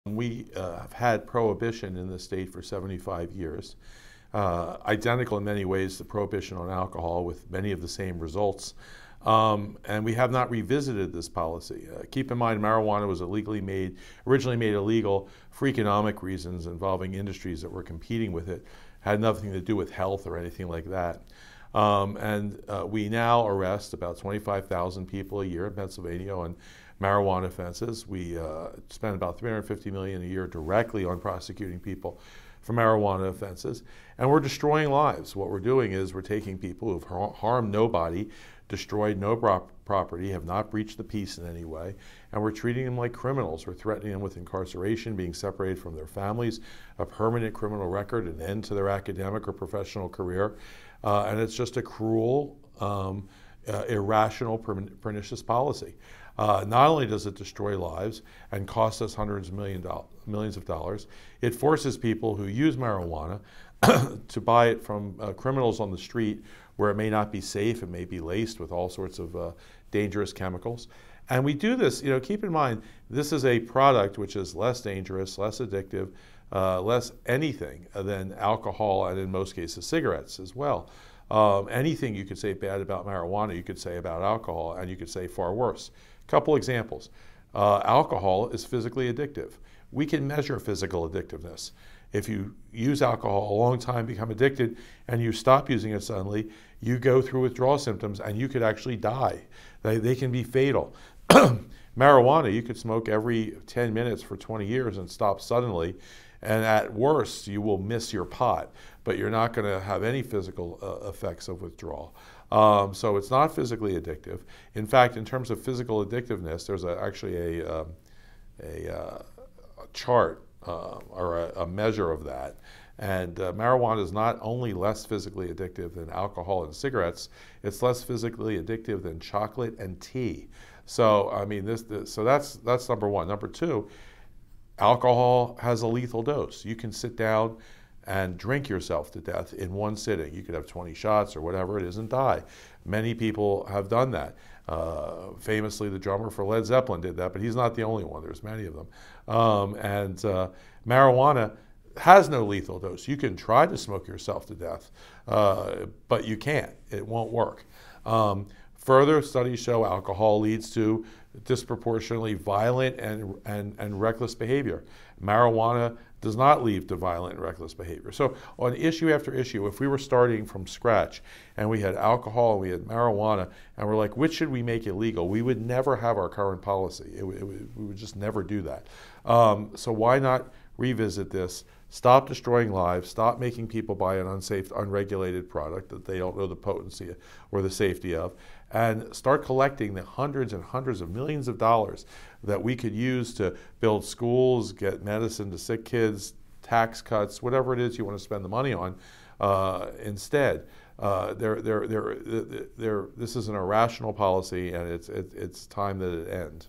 We have had prohibition in the state for 75 years, identical in many ways to prohibition on alcohol with many of the same results. And we have not revisited this policy. Keep in mind, marijuana was originally made illegal for economic reasons involving industries that were competing with it. Had nothing to do with health or anything like that. We now arrest about 25,000 people a year in Pennsylvania on marijuana offenses. We spend about $350 million a year directly on prosecuting people for marijuana offenses. And we're destroying lives. What we're doing is we're taking people who've harmed nobody, destroyed no property, have not breached the peace in any way, and we're treating them like criminals. We're threatening them with incarceration, being separated from their families, a permanent criminal record, an end to their academic or professional career. And it's just a cruel, irrational, pernicious policy. Not only does it destroy lives and cost us hundreds of millions of dollars, it forces people who use marijuana to buy it from criminals on the street where it may not be safe, it may be laced with all sorts of dangerous chemicals. And we do this, keep in mind, this is a product which is less dangerous, less addictive, less anything than alcohol, and in most cases cigarettes as well. Anything you could say bad about marijuana, you could say about alcohol, and you could say far worse. Couple examples. Alcohol is physically addictive. We can measure physical addictiveness. If you use alcohol a long time, become addicted, and you stop using it suddenly, you go through withdrawal symptoms and you could actually die. They can be fatal. Marijuana, you could smoke every 10 minutes for 20 years and stop suddenly, and at worst, you will miss your pot, but you're not going to have any physical effects of withdrawal. So it's not physically addictive. In fact, in terms of physical addictiveness, there's actually a chart or a measure of that. And marijuana is not only less physically addictive than alcohol and cigarettes, it's less physically addictive than chocolate and tea. So I mean, so that's number one. Number two, alcohol has a lethal dose. You can sit down and drink yourself to death in one sitting. You could have 20 shots or whatever it is and die. Many people have done that. Famously, the drummer for Led Zeppelin did that, but he's not the only one. There's many of them. Marijuana has no lethal dose. You can try to smoke yourself to death, but you can't. It won't work. Further studies show alcohol leads to disproportionately violent and reckless behavior. Marijuana does not lead to violent and reckless behavior. So on issue after issue, if we were starting from scratch and we had alcohol and we had marijuana and we're like, which should we make illegal? We would never have our current policy. We would just never do that. So why not revisit this? Stop destroying lives, stop making people buy an unsafe, unregulated product that they don't know the potency or the safety of, and start collecting the hundreds and hundreds of millions of dollars that we could use to build schools, get medicine to sick kids, tax cuts, whatever it is you want to spend the money on instead. This is an irrational policy, and it's time that it end.